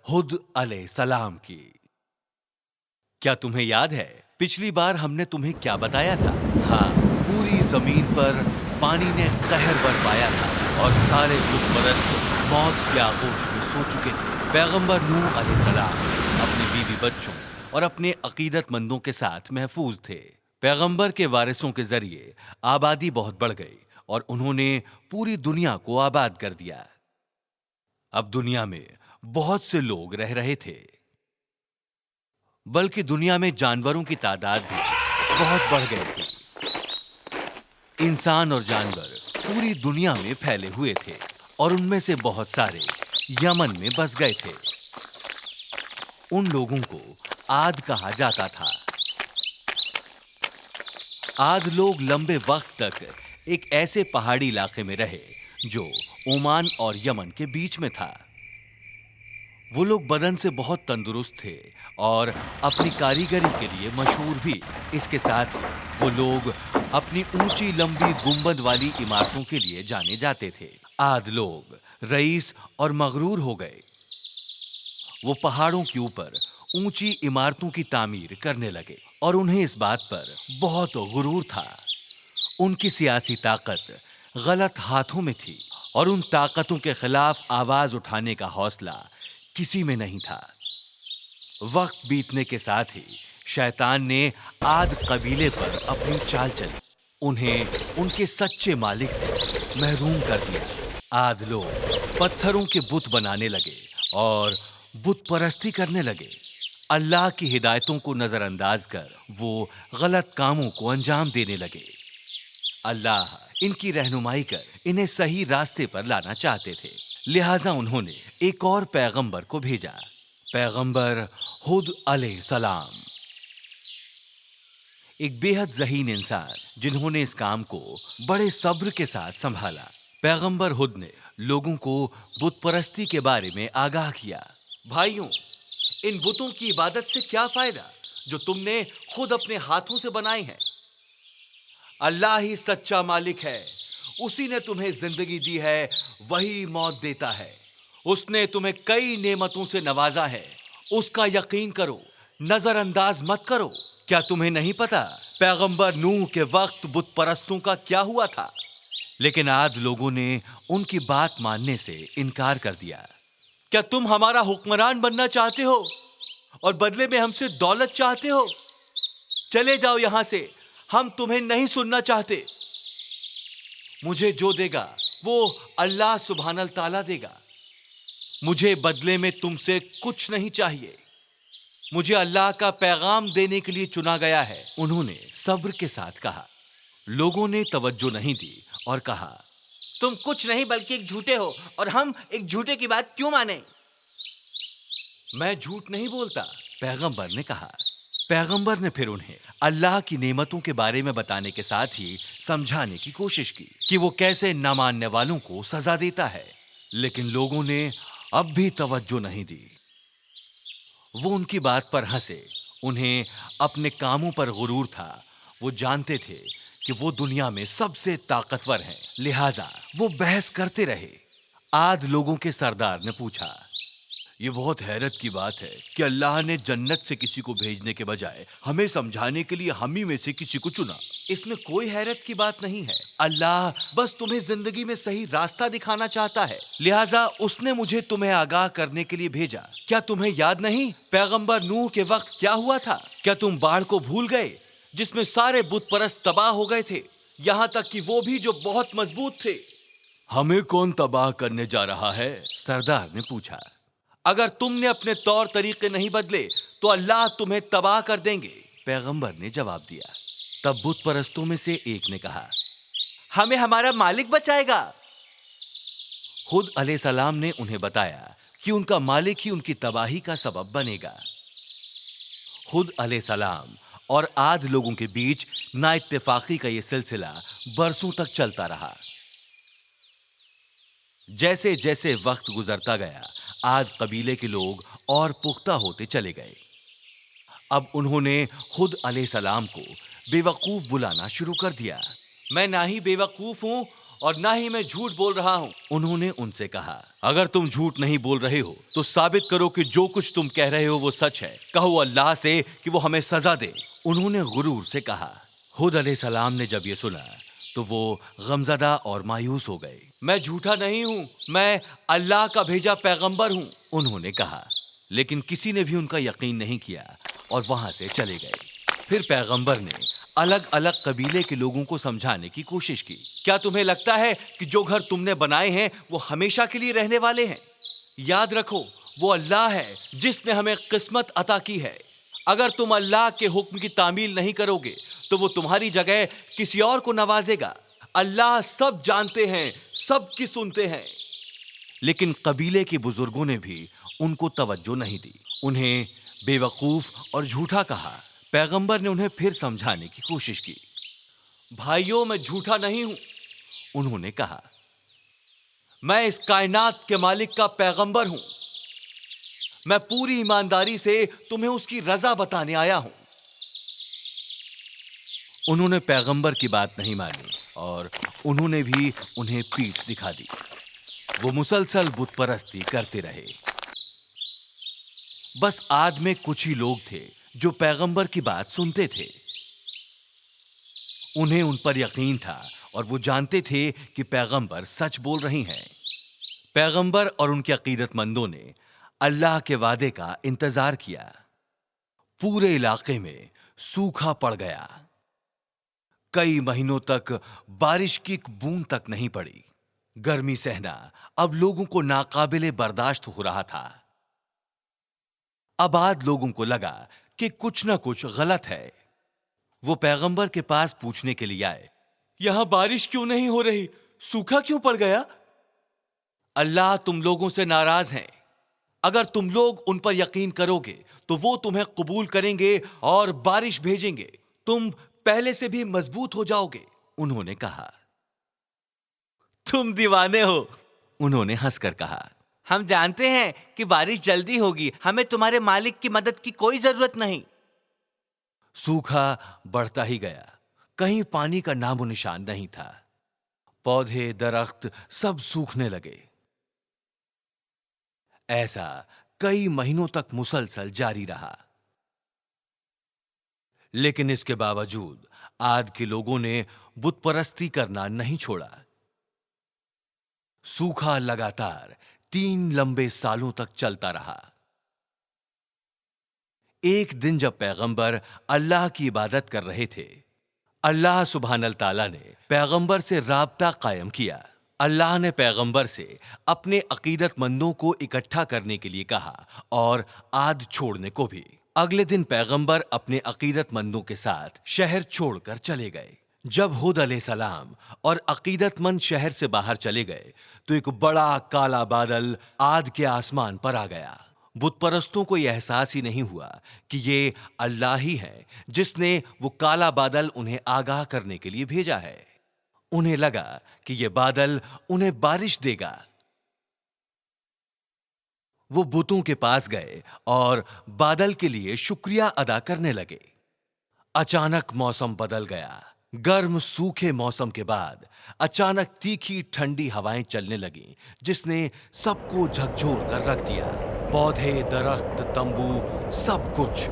हुद अलैहि सलाम की। क्या तुम्हें याद है पिछली बार हमने तुम्हें क्या बताया था? हाँ, पूरी जमीन पर पानी ने कहर बरपाया था और सारे बुत परस्त मौत के आगोश में सो चुके थे। पैगंबर नूह अलैहिस्सलाम अपने बीवी बच्चों और अपने अकीदतमंदों के साथ महफूज थे। पैगंबर के वारिसों के जरिए आबादी बहुत बढ़ गई और उन्होंने पूरी दुनिया को आबाद कर दिया। अब दुनिया में बहुत से लोग रह रहे थे, बल्कि दुनिया में जानवरों की तादाद भी बहुत बढ़ गई थी। इंसान और जानवर पूरी दुनिया में फैले हुए थे और उनमें से बहुत सारे यमन में बस गए थे। उन लोगों को आद कहा जाता था। आद लोग लंबे वक्त तक एक ऐसे पहाड़ी इलाके में रहे जो ओमान और यमन के बीच में था। वो लोग बदन से बहुत तंदुरुस्त थे और अपनी कारीगरी के लिए मशहूर भी। इसके साथ ही वो लोग अपनी ऊंची लंबी गुंबद वाली इमारतों के लिए जाने जाते थे। आद लोग रईस और मगरूर हो गए। वो पहाड़ों के ऊपर ऊंची इमारतों की तामीर करने लगे और उन्हें इस बात पर बहुत गुरूर था। उनकी सियासी ताकत गलत हाथों में थी और उन ताकतों के खिलाफ आवाज उठाने का हौसला किसी में नहीं था। वक्त बीतने के साथ ही शैतान ने आद कबीले पर अपनी चाल चली। उन्हें उनके सच्चे मालिक से महरूम कर दिया। आद लोग पत्थरों के बुत बनाने लगे और बुत परस्ती करने लगे। अल्लाह की हिदायतों को नजरअंदाज कर वो गलत कामों को अंजाम देने लगे। अल्लाह इनकी रहनुमाई कर इन्हें सही रास्ते पर लाना चाहते थे, लिहाजा उन्होंने एक और पैगंबर को भेजा, पैगंबर हुद अलैहिस्सलाम। एक बेहद ज़हीन इंसान जिन्होंने इस काम को बड़े सब्र के साथ संभाला। पैगंबर हुद ने लोगों को बुत परस्ती के बारे में आगाह किया। भाइयों, इन बुतों की इबादत से क्या फायदा जो तुमने खुद अपने हाथों से बनाए हैं। अल्लाह ही सच्चा मालिक है। उसी ने तुम्हें जिंदगी दी है, वही मौत देता है। उसने तुम्हें कई नेमतों से नवाजा है, उसका यकीन करो, नजरअंदाज मत करो। क्या तुम्हें नहीं पता पैगंबर नूह के वक्त बुत परस्तों का क्या हुआ था? लेकिन आद लोगों ने उनकी बात मानने से इनकार कर दिया। क्या तुम हमारा हुक्मरान बनना चाहते हो और बदले में हमसे दौलत चाहते हो? चले जाओ यहां से, हम तुम्हें नहीं सुनना चाहते। मुझे जो देगा वो अल्लाह सुब्हानल ताला देगा। मुझे बदले में तुमसे कुछ नहीं चाहिए। मुझे अल्लाह का पैगाम देने के लिए चुना गया है। उन्होंने सब्र के साथ कहा। लोगों ने तवज्जो नहीं दी और कहा, तुम कुछ नहीं बल्कि एक झूठे हो और हम एक झूठे की बात क्यों माने? मैं झूठ नहीं बोलता, पैगंबर ने कहा। पैगंबर ने फिर उन्हें अल्लाह की नेमतों के बारे में बताने के साथ ही समझाने की कोशिश की कि वो कैसे ना मानने वालों को सजा देता है, लेकिन लोगों ने अब भी तवज्जो नहीं दी। वो उनकी बात पर हंसे। उन्हें अपने कामों पर गुरूर था। वो जानते थे कि वो दुनिया में सबसे ताकतवर हैं, लिहाजा वो बहस करते रहे। आद लोगों के सरदार ने पूछा, ये बहुत हैरत की बात है कि अल्लाह ने जन्नत से किसी को भेजने के बजाय हमें समझाने के लिए हम ही में से किसी को चुना। इसमें कोई हैरत की बात नहीं है। अल्लाह बस तुम्हें जिंदगी में सही रास्ता दिखाना चाहता है, लिहाजा उसने मुझे तुम्हें आगाह करने के लिए भेजा। क्या तुम्हें याद नहीं पैगंबर नूह के वक्त क्या हुआ था? क्या तुम बाढ़ को भूल गए जिसमें सारे बुत परस्त तबाह हो गए थे, यहाँ तक कि वो भी जो बहुत मजबूत थे? हमें कौन तबाह करने जा रहा है? सरदार ने पूछा। अगर तुमने अपने तौर तरीके नहीं बदले तो अल्लाह तुम्हें तबाह कर देंगे, पैगंबर ने जवाब दिया। तब बुत परस्तों में से एक ने कहा, हमें हमारा मालिक बचाएगा। हुद अलैहिस्सलाम ने उन्हें बताया कि उनका मालिक ही उनकी तबाही का सबब बनेगा। हुद अलैहिस्सलाम और आद लोगों के बीच नाइत्तेफाकी का यह सिलसिला बरसों तक चलता रहा। जैसे जैसे वक्त गुजरता गया, आद कबीले के लोग और पुख्ता होते चले गए। अब उन्होंने हुद अलैहिस्सलाम को बेवकूफ बुलाना शुरू कर दिया। मैं ना ही बेवकूफ हूं और ना ही मैं झूठ बोल रहा हूं। उन्होंने उनसे कहा, अगर तुम झूठ नहीं बोल रहे हो तो साबित करो कि जो कुछ तुम कह रहे हो वो सच है। कहो अल्लाह से कि वो हमें सजा दे। उन्होंने गुरूर से कहा। हुद अलैहिस्सलाम ने जब ये सुना तो वो गमज़दा और मायूस हो गए। मैं झूठा नहीं हूं, मैं अल्लाह का भेजा पैगंबर हूं, उन्होंने कहा। लेकिन किसी ने भी उनका यकीन नहीं किया और वहां से चले गए। फिर पैगंबर ने अलग अलग कबीले के लोगों को समझाने की कोशिश की। क्या तुम्हें लगता है कि जो घर तुमने बनाए हैं वो हमेशा के लिए रहने वाले हैं? याद रखो, वो अल्लाह है जिसने हमें किस्मत अता की है। अगर तुम अल्लाह के हुक्म की तामील नहीं करोगे तो वो तुम्हारी जगह किसी और को नवाजेगा। अल्लाह सब जानते हैं, सब की सुनते हैं। लेकिन कबीले के बुजुर्गों ने भी उनको तवज्जो नहीं दी, उन्हें बेवकूफ और झूठा कहा। पैगंबर ने उन्हें फिर समझाने की कोशिश की। भाइयों, मैं झूठा नहीं हूं, उन्होंने कहा। मैं इस कायनात के मालिक का पैगंबर हूं। मैं पूरी ईमानदारी से तुम्हें उसकी रजा बताने आया हूं। उन्होंने पैगंबर की बात नहीं मानी और उन्होंने भी उन्हें पीठ दिखा दी। वो मुसलसल बुत परस्ती करते रहे। बस आद में कुछ ही लोग थे जो पैगंबर की बात सुनते थे। उन्हें उन पर यकीन था और वो जानते थे कि पैगंबर सच बोल रही हैं। पैगंबर और उनके अकीदतमंदों ने अल्लाह के वादे का इंतजार किया। पूरे इलाके में सूखा पड़ गया। कई महीनों तक बारिश की एक बूंद तक नहीं पड़ी। गर्मी सहना अब लोगों को नाकाबिले बर्दाश्त हो रहा था। आबाद लोगों को लगा कि कुछ ना कुछ गलत है। वो पैगंबर के पास पूछने के लिए आए, यहां बारिश क्यों नहीं हो रही? सूखा क्यों पड़ गया? अल्लाह तुम लोगों से नाराज हैं। अगर तुम लोग उन पर यकीन करोगे तो वो तुम्हें कबूल करेंगे और बारिश भेजेंगे। तुम पहले से भी मजबूत हो जाओगे, उन्होंने कहा। तुम दीवाने हो, उन्होंने हंसकर कहा। हम जानते हैं कि बारिश जल्दी होगी, हमें तुम्हारे मालिक की मदद की कोई जरूरत नहीं। सूखा बढ़ता ही गया। कहीं पानी का नामो निशान नहीं था। पौधे, दरख्त सब सूखने लगे। ऐसा कई महीनों तक मुसलसल जारी रहा। लेकिन इसके बावजूद आद के लोगों ने बुत परस्ती करना नहीं छोड़ा। सूखा लगातार 3 लंबे सालों तक चलता रहा। एक दिन जब पैगंबर अल्लाह की इबादत कर रहे थे, अल्लाह सुब्हानल ताला ने पैगंबर से राब्ता कायम किया। अल्लाह ने पैगंबर से अपने अकीदतमंदों को इकट्ठा करने के लिए कहा और आद छोड़ने को भी। अगले दिन पैगंबर अपने अकीदतमंदों के साथ शहर छोड़कर चले गए। जब हुद अलैहिस्सलाम और अकीदतमंद शहर से बाहर चले गए तो एक बड़ा काला बादल आद के आसमान पर आ गया। बुत परस्तों को यह एहसास ही नहीं हुआ कि ये अल्लाह ही है जिसने वो काला बादल उन्हें आगाह करने के लिए भेजा है। उन्हें लगा कि ये बादल उन्हें बारिश देगा। वो बुतों के पास गए और बादल के लिए शुक्रिया अदा करने लगे। अचानक मौसम बदल गया। गर्म सूखे मौसम के बाद अचानक तीखी ठंडी हवाएं चलने लगीं, जिसने सबको झकझोर कर रख दिया। पौधे, दरख्त, तंबू, सब कुछ।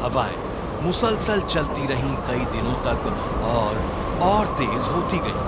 हवाएं मुसलसल चलती रहीं कई दिनों तक और तेज होती गई।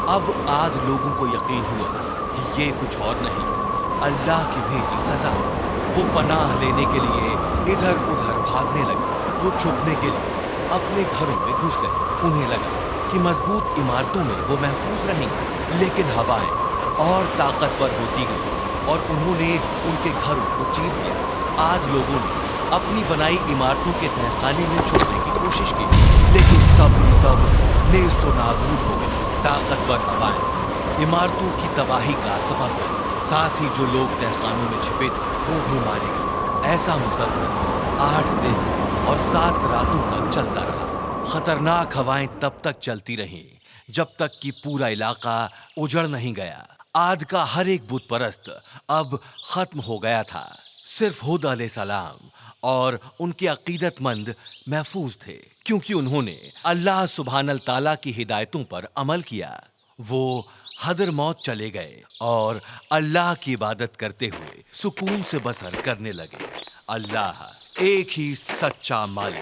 अब आद लोगों को यकीन हुआ कि ये कुछ और नहीं, अल्लाह की भेजी सजा है। वो पनाह लेने के लिए इधर उधर भागने लगे। वो छुपने के लिए अपने घरों में घुस गए। उन्हें लगा कि मजबूत इमारतों में वो महफूज रहेंगे, लेकिन हवाएं और ताकतवर होती गई और उन्होंने उनके घरों को चीर दिया। आद लोगों ने अपनी बनाई इमारतों के तहखाने में छुपने की कोशिश की, लेकिन सब नेस्त तो नाबूद हो गए। ताकतवर हवाएं इमारतों की तबाही का सबब बनी। साथ ही जो लोग तहखानों में छिपे थे वो भी मारे गए। ऐसा मुसलसल 8 दिन और 7 रातों तक चलता रहा। खतरनाक हवाएं तब तक चलती रहीं जब तक कि पूरा इलाका उजड़ नहीं गया। आद का हर एक बुत परस्त अब खत्म हो गया था। सिर्फ हुद अलैहिस्सलाम اور ان کے عقیدت مند محفوظ تھے کیونکہ انہوں نے اللہ سبحانہ تعالیٰ کی ہدایتوں پر عمل کیا۔ وہ حضر موت چلے گئے اور اللہ کی عبادت کرتے ہوئے سکون سے بسر کرنے لگے۔ اللہ ایک ہی سچا مالک